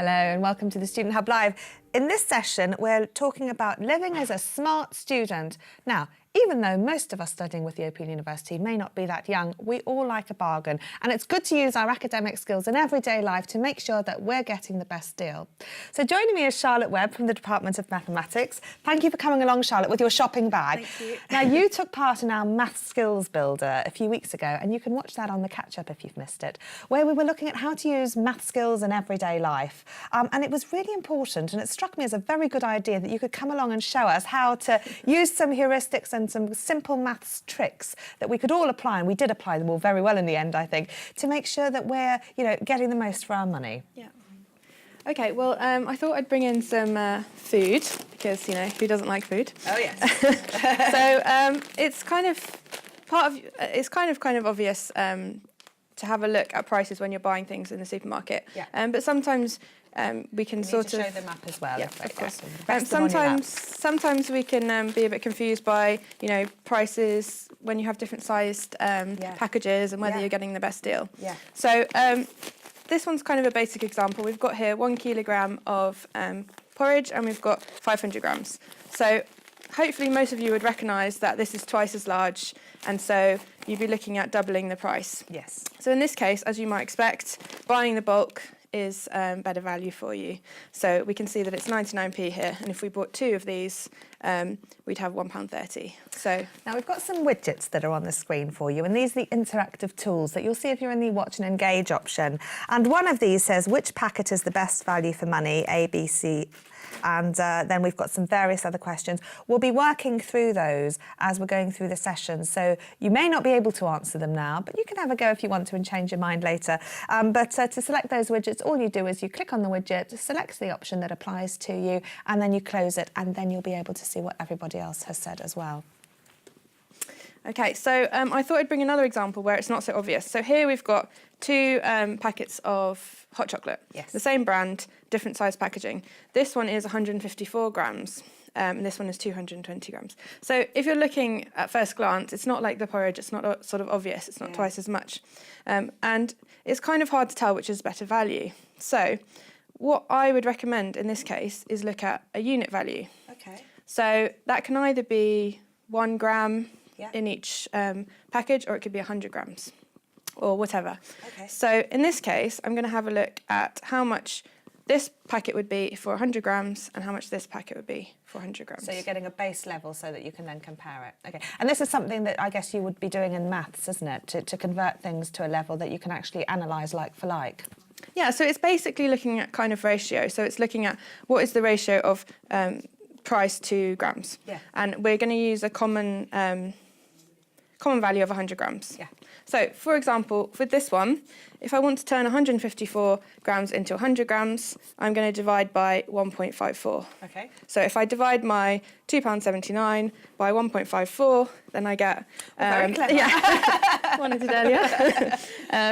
Hello and welcome to the Student Hub Live. In this session, we're talking about living as a smart student. Now, even though most of us studying with the Open University may not be that young, we all like a bargain. And it's good to use our academic skills in everyday life to make sure that we're getting the best deal. So joining me is Charlotte Webb from the Department of Mathematics. Thank you for coming along, Charlotte, with your shopping bag. Thank you. Now, you took part in our Math Skills Builder a few weeks ago, and you can watch that on the catch-up if you've missed it, where we were looking at how to use math skills in everyday life. And it was really important, and it struck me as a very good idea that you could come along and show us how to use some heuristics and some simple maths tricks that we could all apply, and we did apply them all very well in the end, I think, to make sure that we're, getting the most for our money. Yeah. Okay, well, I thought I'd bring in some food because, who doesn't like food? Oh, yes. So it's kind of obvious to have a look at prices when you're buying things in the supermarket. Yeah. But sometimes we can sort of show the map as well. Yeah, of course. Sometimes Sometimes we can be a bit confused by prices when you have different sized packages and whether you're getting the best deal. Yeah. So this one's kind of a basic example. We've got here 1 kilogram of porridge and we've got 500 grams. So hopefully most of you would recognise that this is twice as large, and so you'd be looking at doubling the price. Yes. So in this case, as you might expect, buying the bulk is better value for you. So we can see that it's 99p here, and if we bought 2 of these, we'd have £1.30. So now we've got some widgets that are on the screen for you, and these are the interactive tools that you'll see if you're in the Watch and Engage option. And one of these says which packet is the best value for money, A, B, C. And then we've got some various other questions. We'll be working through those as we're going through the session, so you may not be able to answer them now, but you can have a go if you want to and change your mind later. But to select those widgets, all you do is you click on the widget, select the option that applies to you, and then you close it, and then you'll be able to see what everybody else has said as well. Okay, so I thought I'd bring another example where it's not so obvious. So here we've got 2 packets of hot chocolate. Yes. The same brand, different size packaging. This one is 154 grams, and this one is 220 grams. So if you're looking at first glance, it's not like the porridge, it's not sort of obvious, it's not twice as much. And it's kind of hard to tell which is better value. So what I would recommend in this case is look at a unit value. Okay. So that can either be 1 gram in each package, or it could be 100 grams or whatever. Okay. So in this case, I'm going to have a look at how much this packet would be for 100 grams and how much this packet would be for 100 grams. So you're getting a base level so that you can then compare it. Okay. And this is something that I guess you would be doing in maths, isn't it? To convert things to a level that you can actually analyse like for like. Yeah, so it's basically looking at kind of ratio. So it's looking at what is the ratio of price to grams. Yeah. And we're going to use a common value of 100 grams. Yeah. So, for example, with this one, if I want to turn 154 grams into 100 grams, I'm going to divide by 1.54. Okay. So if I divide my £2.79 by 1.54, then I get... very clever. Yeah, one I did earlier.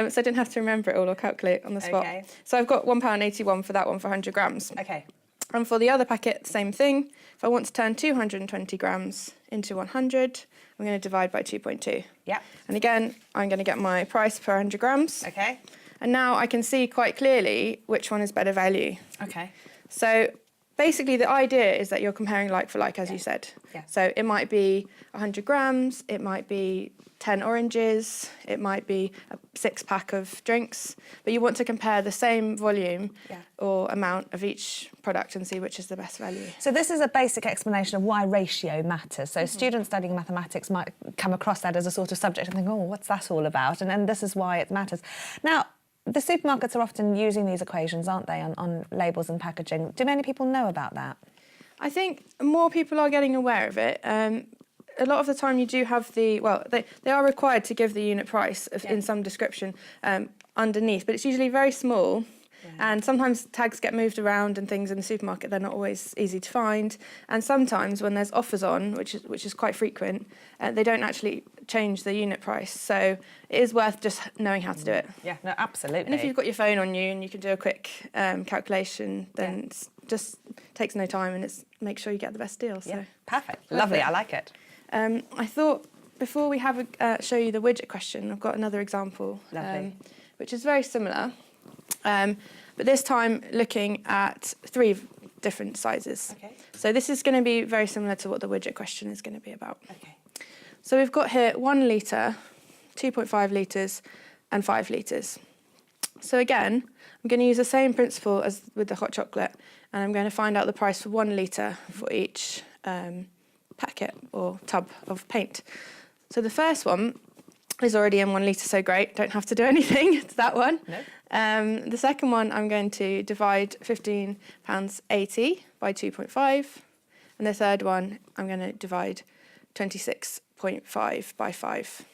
So I didn't have to remember it all or calculate on the spot. Okay. So I've got £1.81 for that one for 100 grams. Okay. And for the other packet, same thing. If I want to turn 220 grams into 100, I'm going to divide by 2.2. Yeah. And again, I'm going to get my price per 100 grams. Okay. And now I can see quite clearly which one is better value. Okay. So basically the idea is that you're comparing like for like, as you said. Yeah. So it might be 100 grams, it might be 10 oranges, it might be a 6-pack of drinks, but you want to compare the same volume or amount of each product and see which is the best value. So this is a basic explanation of why ratio matters. So students studying mathematics might come across that as a sort of subject and think, oh, what's that all about? And then this is why it matters. Now, the supermarkets are often using these equations, aren't they, on labels and packaging. Do many people know about that? I think more people are getting aware of it. A lot of the time you do have they are required to give the unit price in some description underneath, but it's usually very small. And sometimes tags get moved around and things in the supermarket, they're not always easy to find. And sometimes when there's offers on, which is quite frequent, they don't actually change the unit price. So it is worth just knowing how to do it. Yeah, no, absolutely. And if you've got your phone on you and you can do a quick calculation, then it just takes no time and make sure you get the best deal. So. Yeah, perfect. Lovely, I like it. I thought before we show you the widget question, I've got another example, Lovely. which is very similar. but this time looking at 3 different sizes. Okay. So this is going to be very similar to what the widget question is going to be about. Okay. So we've got here 1 litre, 2.5 litres and 5 litres. So again, I'm going to use the same principle as with the hot chocolate, and I'm going to find out the price for 1 litre for each packet or tub of paint. So the first one is already in 1 litre, so great, don't have to do anything to that one. No. The second one, I'm going to divide £15.80 by 2.5, and the third one, I'm going to divide 26.5 by 5.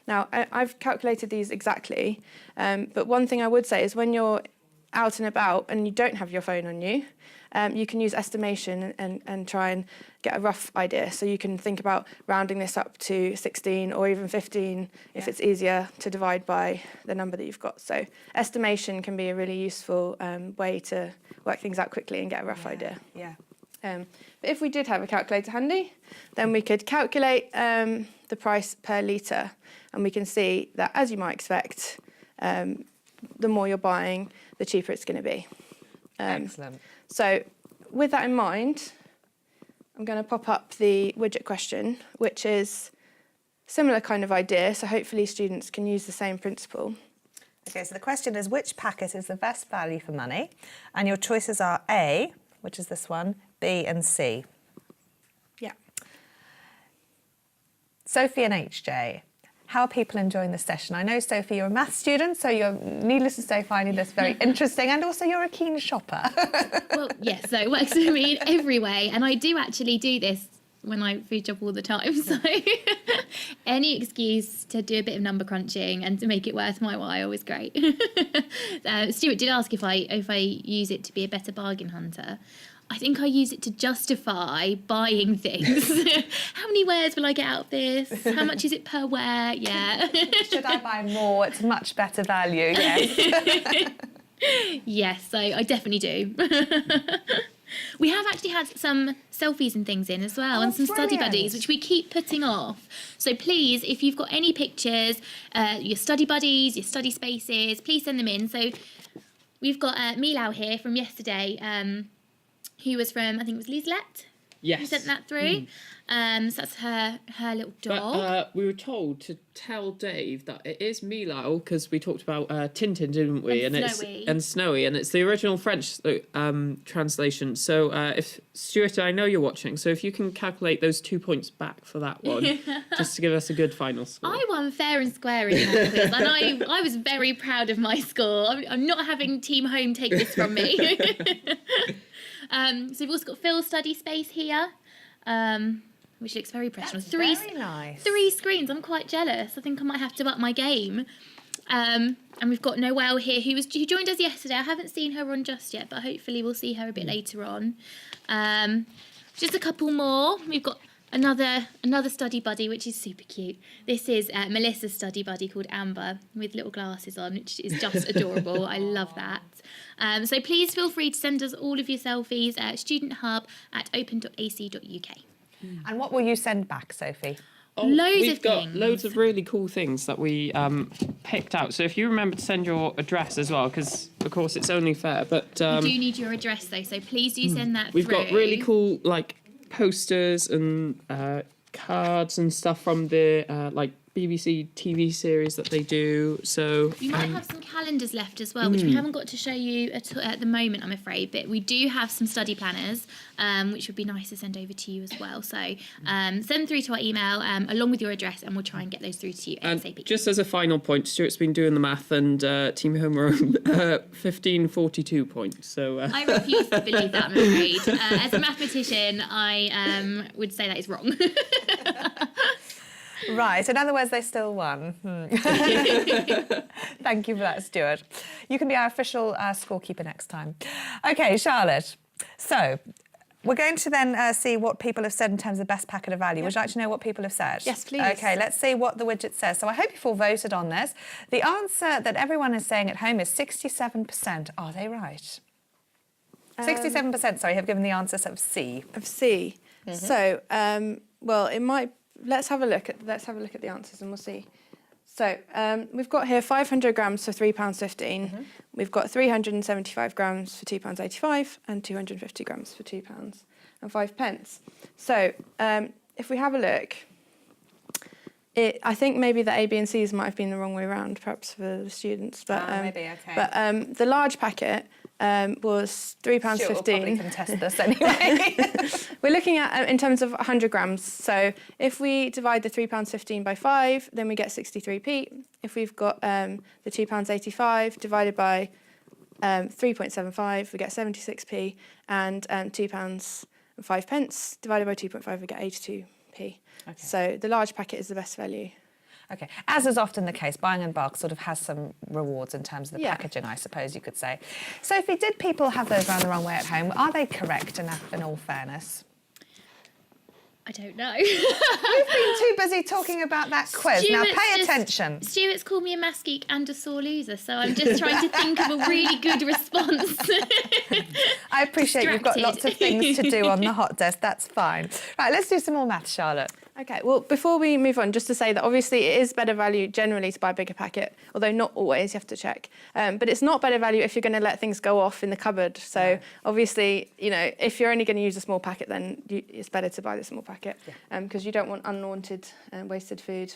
Now, I've calculated these exactly, but one thing I would say is when you're out and about and you don't have your phone on you, you can use estimation and try and get a rough idea. So you can think about rounding this up to 16 or even 15 if it's easier to divide by the number that you've got. So estimation can be a really useful way to work things out quickly and get a rough idea. Yeah. But if we did have a calculator handy, then we could calculate the price per litre, and we can see that, as you might expect, the more you're buying, the cheaper it's going to be. Excellent. So with that in mind, I'm going to pop up the widget question, which is similar kind of idea, so hopefully students can use the same principle. Okay, so the question is, which packet is the best value for money? And your choices are A, which is this one, B and C. Yeah. Sophie and HJ, how are people enjoying this session? I know, Sophie, you're a maths student, so you're, needless to say, finding this very interesting, and also you're a keen shopper. Well, yes, so it works for me in every way, and I do actually do this when I food shop all the time, so any excuse to do a bit of number crunching and to make it worth my while is great. Stuart did ask if I use it to be a better bargain hunter. I think I use it to justify buying things. How many wears will I get out of this? How much is it per wear? Yeah. Should I buy more? It's much better value, yes. Yes, so I definitely do. We have actually had some selfies and things in as well, and some study brilliant. buddies, which we keep putting off. So please, if you've got any pictures, your study buddies, your study spaces, please send them in. So we've got Milau here from yesterday, who was from, I think it was Liselette. Yes. Who sent that through. So that's her little dog. But we were told to tell Dave that it is Milau, because we talked about Tintin, didn't we? And Snowy. And Snowy, and it's the original French translation. So if Stuart, I know you're watching, so if you can calculate those 2 points back for that one, just to give us a good final score. I won fair and square in that quiz, and I was very proud of my score. I'm not having Team Home take this from me. So we've also got Phil's study space here, which looks very professional. That's very nice. 3 screens. I'm quite jealous. I think I might have to up my game. And we've got Noelle here, who joined us yesterday. I haven't seen her on just yet, but hopefully we'll see her a bit later on. Just a couple more. We've got another study buddy, which is super cute. This is Melissa's study buddy called Amber, with little glasses on, which is just adorable. I love that. So please feel free to send us all of your selfies at studenthub@open.ac.uk. And what will you send back, Sophie? We've got loads of really cool things that we picked out. So if you remember to send your address as well, because of course it's only fair. But We do need your address though, so please do send that we've through. got really cool posters and cards and stuff from the BBC TV series that they do. So We might have some calendars left as well, which we haven't got to show you at the moment, I'm afraid. But we do have some study planners, which would be nice to send over to you as well. So send through to our email along with your address, and we'll try and get those through to you ASAP. And just as a final point, Stuart's been doing the math, and Team Home are 1542 points. So I refuse to believe that, I'm afraid. As a mathematician, I would say that is wrong. Right, in other words, they still won. Thank you for that, Stuart. You can be our official scorekeeper next time. OK, Charlotte. So we're going to then see what people have said in terms of best packet of value. Would you like to know what people have said? Yes, please. OK, let's see what the widget says. So I hope you've all voted on this. The answer that everyone is saying at home is 67%. Are they right? 67%, sorry, have given the answer of C. Of C. So, well, it might. Let's have a look at the answers, and we'll see. So we've got here 500 grams for £3.15. We've got 375 grams for £2.85 and 250 grams for £2.05. So if we have a look, I think maybe the A, B and C's might have been the wrong way around, perhaps for the students. But maybe, okay. But the large packet was £3.15. Stuart will probably contest this anyway. We're looking at in terms of 100 grams. So if we divide the £3.15 by 5, then we get 63p. If we've got the £2.85 divided by 3.75, we get 76p, and £2.05 divided by 2.5, we get 82p. Okay. So the large packet is the best value. Okay, as is often the case, buying in bulk sort of has some rewards in terms of the Yeah. packaging, I suppose you could say. Sophie, did people have those round the wrong way at home? Are they correct in all fairness? I don't know. You've been too busy talking about that quiz. Now Stuart's pay just- attention. Stuart's called me a maths geek and a sore loser, so I'm just trying to think of a really good response. I appreciate you've got Distracted. lots of things to do on the hot desk. That's fine. Right, let's do some more maths, Charlotte. Okay, well, before we move on, just to say that obviously it is better value generally to buy a bigger packet, although not always, you have to check. But it's not better value if you're going to let things go off in the cupboard. So obviously, you know, if you're only going to use a small packet, then it's better to buy the small packet because you don't want unwanted wasted food.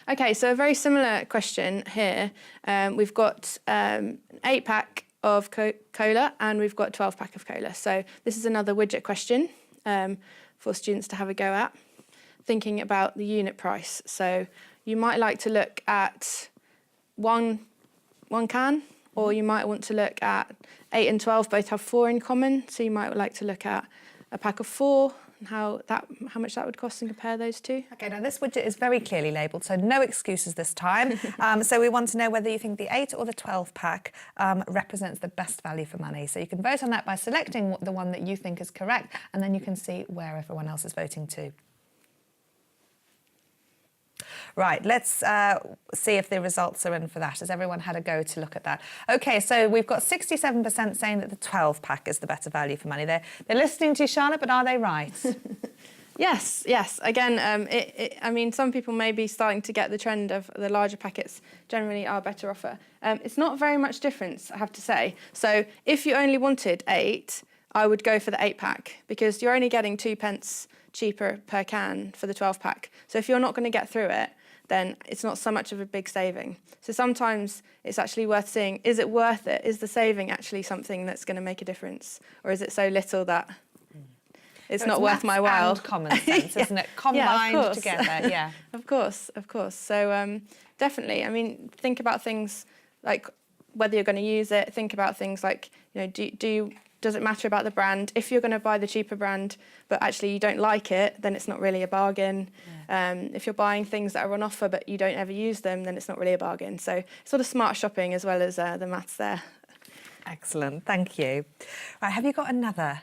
Okay, so a very similar question here. We've got 8-pack of cola and we've got 12-pack of cola. So this is another widget question. For students to have a go at, thinking about the unit price. So you might like to look at one can, or you might want to look at 8 and 12 both have 4 in common. So you might like to look at a pack of 4 and how much that would cost and compare those two. Okay, now this widget is very clearly labelled, so no excuses this time. So we want to know whether you think the 8 or the 12 pack represents the best value for money. So you can vote on that by selecting the one that you think is correct, and then you can see where everyone else is voting too. Right, let's see if the results are in for that. Has everyone had a go to look at that? Okay, so we've got 67% saying that the 12 pack is the better value for money. They're listening to you, Charlotte, but are they right? Yes. Again, I mean, some people may be starting to get the trend of the larger packets generally are better offer. It's not very much difference, I have to say. So if you only wanted 8, I would go for the 8-pack because you're only getting 2p cheaper per can for the 12-pack. So if you're not going to get through it, then it's not so much of a big saving. So sometimes it's actually worth seeing, is it worth it? Is the saving actually something that's going to make a difference? Or is it so little that it's not worth my while? And common sense, isn't it? Combined together, yeah. Of course. So definitely, I mean, think about things like whether you're going to use it. Think about things like, you know, does it matter about the brand? If you're going to buy the cheaper brand, but actually you don't like it, then it's not really a bargain. Yeah. If you're buying things that are on offer but you don't ever use them, then it's not really a bargain. So sort of smart shopping as well as the maths there. Excellent, thank you. Right, have you got another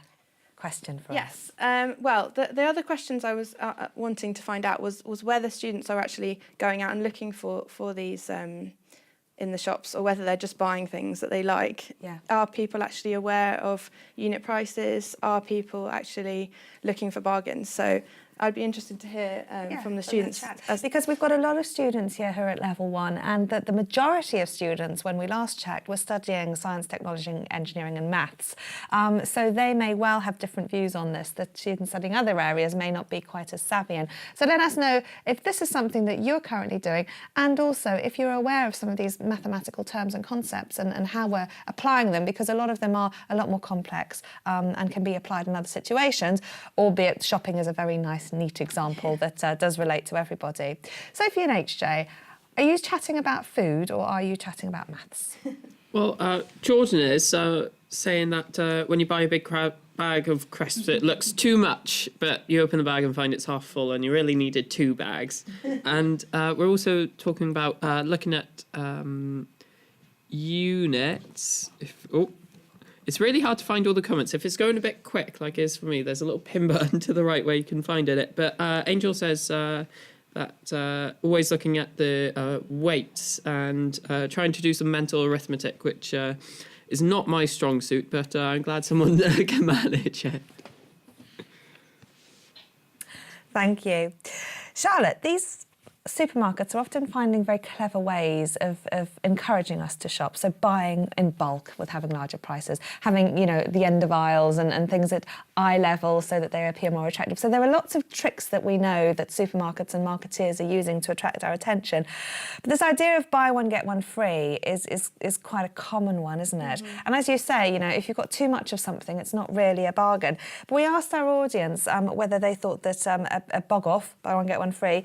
question for us? Yes. Well, the other questions I was wanting to find out was whether students are actually going out and looking for these in the shops, or whether they're just buying things that they like. Yeah. Are people actually aware of unit prices? Are people actually looking for bargains? So I'd be interested to hear from the students. Because we've got a lot of students here who are at level 1, and that the majority of students, when we last checked, were studying science, technology, engineering and maths. So they may well have different views on this. The students studying other areas may not be quite as savvy in. So let us know if this is something that you're currently doing, and also if you're aware of some of these mathematical terms and concepts and how we're applying them, because a lot of them are a lot more complex and can be applied in other situations, albeit shopping is a very nice, neat example that does relate to everybody. Sophie and HJ, are you chatting about food or are you chatting about maths? Well, Jordan is saying that when you buy a big bag of crisps, it looks too much, but you open the bag and find it's half full and you really needed 2 bags. And we're also talking about looking at units. It's really hard to find all the comments. If it's going a bit quick, like it is for me, there's a little pin button to the right where you can find it. But Angel says that always looking at the weights and trying to do some mental arithmetic, which is not my strong suit, but I'm glad someone can manage it. Thank you. Charlotte, these supermarkets are often finding very clever ways of encouraging us to shop. So buying in bulk with having larger prices, having, the end of aisles and things at eye level so that they appear more attractive. So there are lots of tricks that we know that supermarkets and marketeers are using to attract our attention. But this idea of buy one, get one free is quite a common one, isn't it? And as you say, if you've got too much of something, it's not really a bargain. But we asked our audience whether they thought that a bog off, buy one, get one free,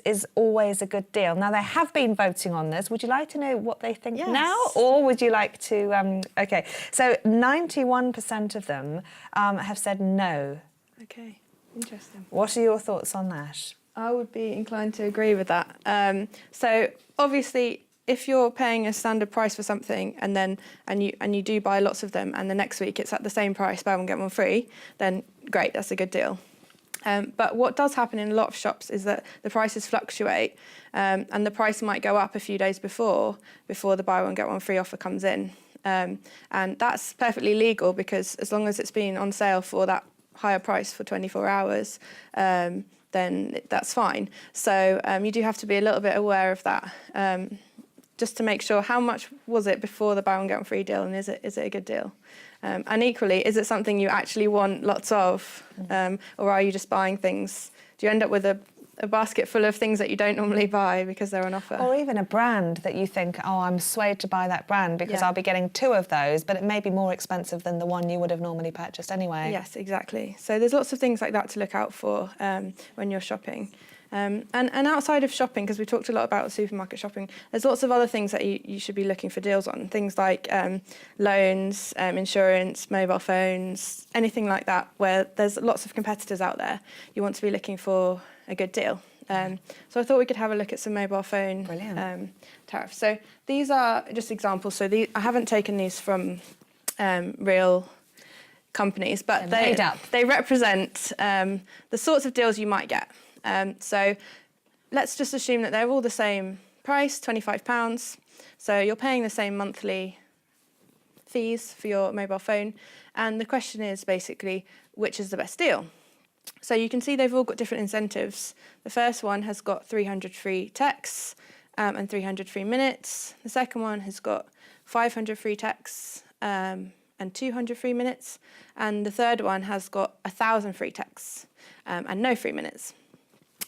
is always a good deal. Now, they have been voting on this. Would you like to know what they think now, or would you like to... OK, so 91% of them have said no. Okay, interesting. What are your thoughts on that? I would be inclined to agree with that. So obviously, if you're paying a standard price for something and you do buy lots of them, and the next week it's at the same price, buy one get one free, then great, that's a good deal. But what does happen in a lot of shops is that the prices fluctuate, and the price might go up a few days before the buy one get one free offer comes in, and that's perfectly legal, because as long as it's been on sale for that higher price for 24 hours, then that's fine. So you do have to be a little bit aware of that, just to make sure how much was it before the buy one get one free deal, and is it a good deal? And equally, is it something you actually want lots of, or are you just buying things? Do you end up with a basket full of things that you don't normally buy because they're on offer? Or even a brand that you think, oh, I'm swayed to buy that brand because I'll be getting 2 of those, but it may be more expensive than the one you would have normally purchased anyway. Yes, exactly. So there's lots of things like that to look out for when you're shopping. And outside of shopping, because we talked a lot about supermarket shopping, there's lots of other things that you should be looking for deals on. Things like loans, insurance, mobile phones, anything like that, where there's lots of competitors out there. You want to be looking for a good deal. So I thought we could have a look at some mobile phone tariffs. So these are just examples. So I haven't taken these from real companies, but they represent the sorts of deals you might get. So let's just assume that they're all the same price, £25. So you're paying the same monthly fees for your mobile phone. And the question is basically, which is the best deal? So you can see they've all got different incentives. The first one has got 300 free texts and 300 free minutes. The second one has got 500 free texts and 200 free minutes. And the third one has got 1,000 free texts and no free minutes.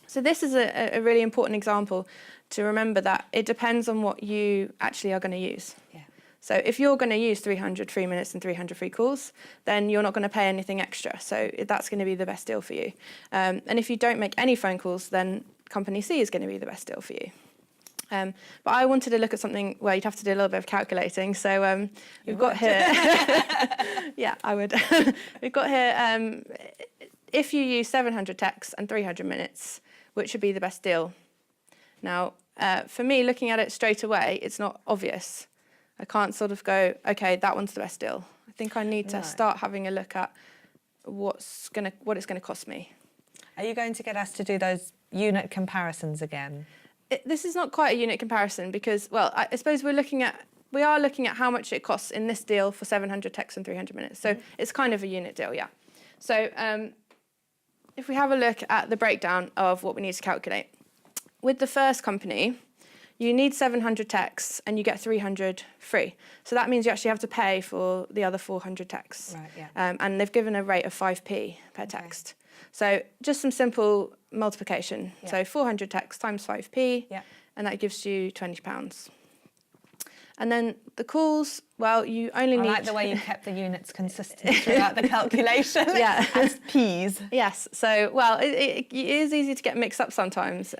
So this is a really important example to remember that it depends on what you actually are going to use. Yeah. So if you're going to use 300 free minutes and 300 free calls, then you're not going to pay anything extra. So that's going to be the best deal for you. And if you don't make any phone calls, then Company C is going to be the best deal for you. But I wanted to look at something where you'd have to do a little bit of calculating. So we've got here... Yeah, I would. We've got here, if you use 700 texts and 300 minutes, which would be the best deal? Now, for me, looking at it straight away, it's not obvious. I can't sort of go, OK, that one's the best deal. I think I need to start having a look at what it's going to cost me. Are you going to get us to do those unit comparisons again? This is not quite a unit comparison because, well, I suppose we are looking at how much it costs in this deal for 700 texts and 300 minutes. So it's kind of a unit deal, yeah. So if we have a look at the breakdown of what we need to calculate. With the first company, you need 700 texts and you get 300 free. So that means you actually have to pay for the other 400 texts. Right, yeah. And they've given a rate of 5p per text. So just some simple multiplication. Yeah. So 400 texts times 5p, and that gives you £20. And then the calls, well, you only need... I like the way you kept the units consistent throughout the calculation. Yeah. As P's. Yes. So, well, it is easy to get mixed up sometimes.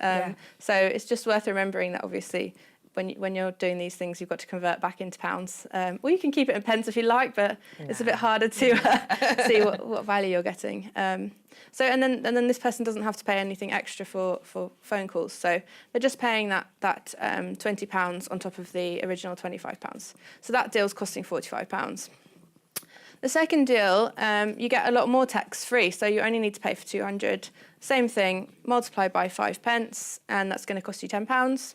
So it's just worth remembering that, obviously, when you're doing these things, you've got to convert back into pounds. Or you can keep it in pence if you like, but it's a bit harder to see what value you're getting. So and then this person doesn't have to pay anything extra for phone calls. So they're just paying that £20 on top of the original £25. So that deal's costing £45. The second deal, you get a lot more text free, so you only need to pay for 200. Same thing, multiplied by 5p, and that's going to cost you £10.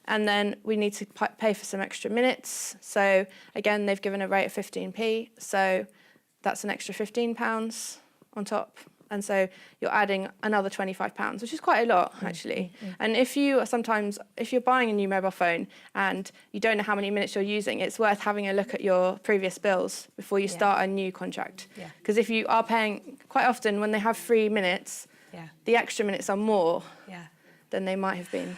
And then we need to pay for some extra minutes. So again, they've given a rate of 15p, so that's an extra £15 on top. and so you're adding another £25, which is quite a lot actually. And if you're buying a new mobile phone and you don't know how many minutes you're using, it's worth having a look at your previous bills before you start a new contract. Because if you are paying, quite often when they have free minutes, the extra minutes are more than they might have been.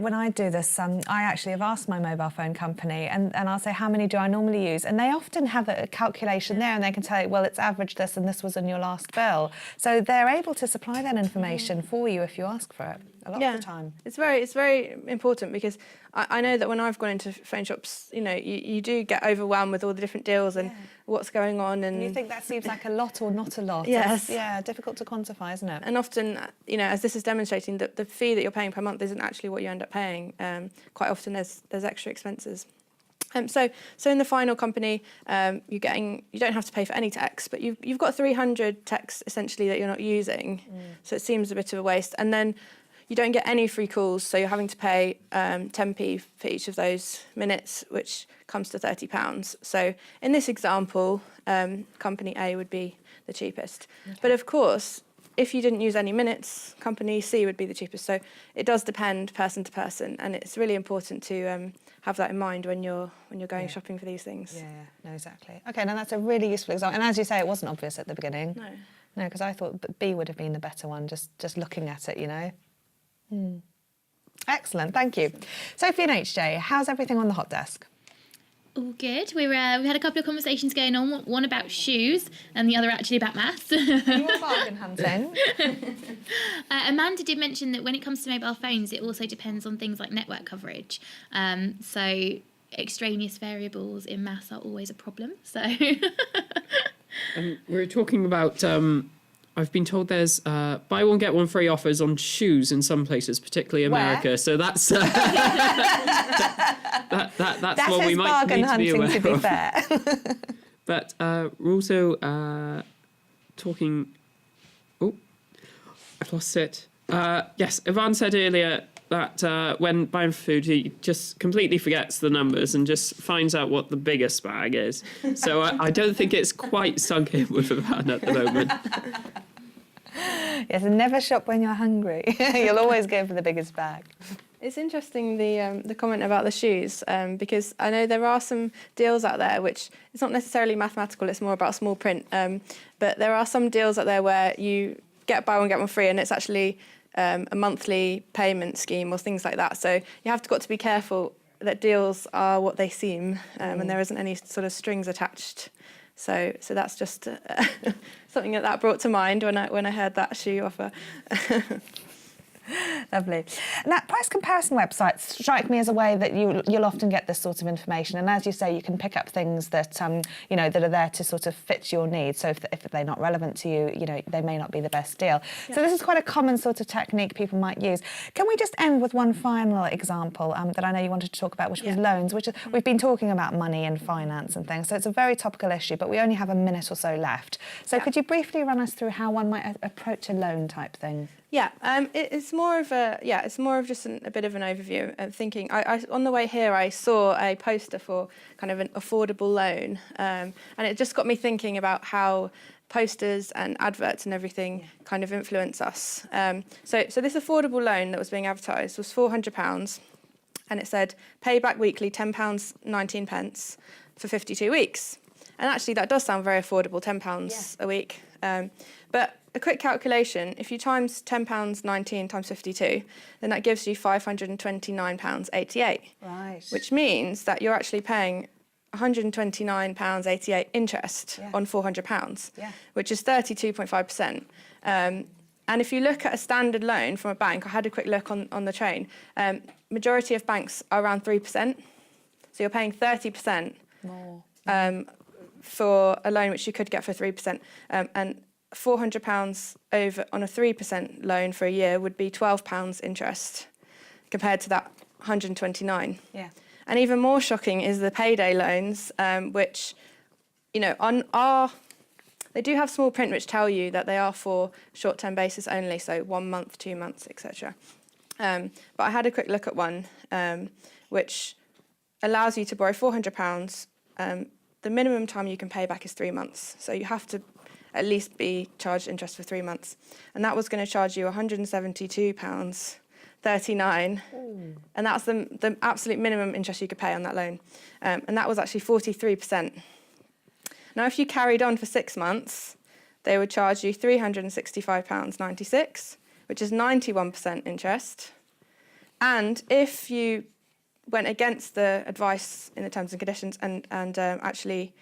When I do this, I actually have asked my mobile phone company and I'll say, how many do I normally use? And they often have a calculation there and they can tell you, well, it's averaged this and this was in your last bill. So they're able to supply that information for you if you ask for it a lot of the time. It's very important because I know that when I've gone into phone shops, you do get overwhelmed with all the different deals and what's going on. And you think that seems like a lot or not a lot. Yes. It's, difficult to quantify, isn't it? And often, as this is demonstrating, that the fee that you're paying per month isn't actually what you end up paying. Quite often there's extra expenses. So in the final company, you don't have to pay for any text, but you've got 300 texts essentially that you're not using. So it seems a bit of a waste. And then you don't get any free calls, so you're having to pay 10p for each of those minutes, which comes to £30. So in this example, company A would be the cheapest. Okay. But of course, if you didn't use any minutes, company C would be the cheapest. So it does depend person to person, and it's really important to have that in mind when you're going shopping for these things. No, exactly. Okay, now that's a really useful example. And as you say, it wasn't obvious at the beginning. No, because I thought that B would have been the better one, just looking at it, Excellent, thank you. Sophie and HJ, how's everything on the hot desk? All good. We had a couple of conversations going on, one about shoes and the other actually about maths. You were bargain hunting. Amanda did mention that when it comes to mobile phones, it also depends on things like network coverage. So extraneous variables in maths are always a problem. So we're talking about... I've been told there's buy one get one free offers on shoes in some places, particularly America. Where? So that's that's what we might need to be aware to be of. fair. But we're also talking. Oh, I've lost it. Yes, Ivan said earlier that when buying food, he just completely forgets the numbers and just finds out what the biggest bag is. So I don't think it's quite sunk in with Ivan at the moment. Yes, and never shop when you're hungry. You'll always go for the biggest bag. It's interesting the comment about the shoes because I know there are some deals out there which it's not necessarily mathematical, it's more about small print. But there are some deals out there where you get buy one get one free and it's actually a monthly payment scheme or things like that. So you have got to be careful that deals are what they seem and there isn't any sort of strings attached. So that's just something that brought to mind when I heard that shoe offer. Lovely. And that price comparison websites strike me as a way that you'll often get this sort of information. And as you say, you can pick up things that that are there to sort of fit your needs. So if they're not relevant to you, they may not be the best deal. Yeah. So this is quite a common sort of technique people might use. Can we just end with one final example that I know you wanted to talk about, which was loans, which is, we've been talking about money and finance and things. So it's a very topical issue, but we only have a minute or so left. So could you briefly run us through how one might approach a loan type thing? Yeah, it's more of just a bit of an overview of thinking. I on the way here I saw a poster for kind of an affordable loan, and it just got me thinking about how posters and adverts and everything kind of influence us. So this affordable loan that was being advertised was £400, and it said pay back weekly £10.19 for 52 weeks. And actually that does sound very affordable, £10 a week. But a quick calculation, if you times £10.19 times 52, then that gives you £529.88. Right. Which means that you're actually paying £129.88 interest on £400, which is 32.5%. And if you look at a standard loan from a bank, I had a quick look on the train, majority of banks are around 3%. So you're paying 30% more for a loan which you could get for 3%. And £400 over on a 3% loan for a year would be £12 interest compared to that 129. Yeah. And even more shocking is the payday loans, which, they do have small print which tell you that they are for short-term basis only, so 1 month, 2 months, etc. But I had a quick look at one which allows you to borrow £400. The minimum time you can pay back is 3 months, so you have to at least be charged interest for 3 months. And that was going to charge you £172.39, and that's the absolute minimum interest you could pay on that loan. And that was actually 43%. Now, if you carried on for 6 months, they would charge you £365.96, which is 91% interest. And if you went against the advice in the terms and conditions and actually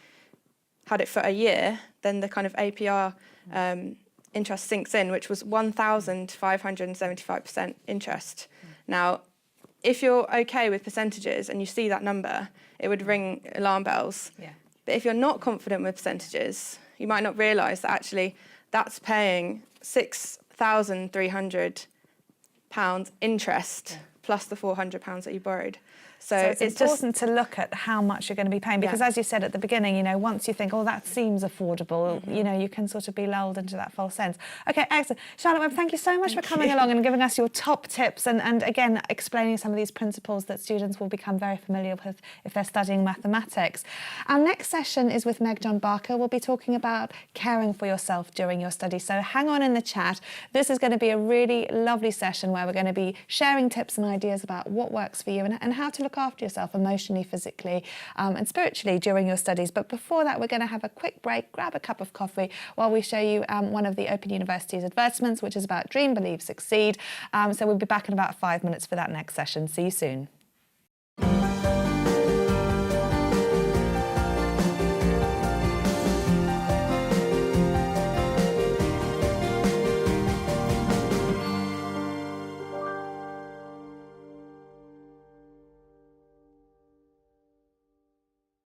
had it for a year, then the kind of APR interest sinks in, which was 1,575% interest. Now, if you're okay with percentages and you see that number, it would ring alarm bells. Yeah. But if you're not confident with percentages, you might not realise that actually that's paying £6,300 interest plus the £400 that you borrowed. So it's important to look at how much you're going to be paying, because as you said at the beginning, you know, once you think, oh, that seems affordable, you know, you can sort of be lulled into that false sense. Okay, excellent. Charlotte Webb, thank you so much for coming along and giving us your top tips and again, explaining some of these principles that students will become very familiar with if they're studying mathematics. Our next session is with Meg John Barker. We'll be talking about caring for yourself during your study. So hang on in the chat. This is going to be a really lovely session where we're going to be sharing tips and ideas about what works for you and how to look after yourself emotionally, physically and spiritually during your studies. But before that, we're going to have a quick break, grab a cup of coffee while we show you one of the Open University's advertisements, which is about Dream, Believe, Succeed. So we'll be back in about 5 minutes for that next session. See you soon.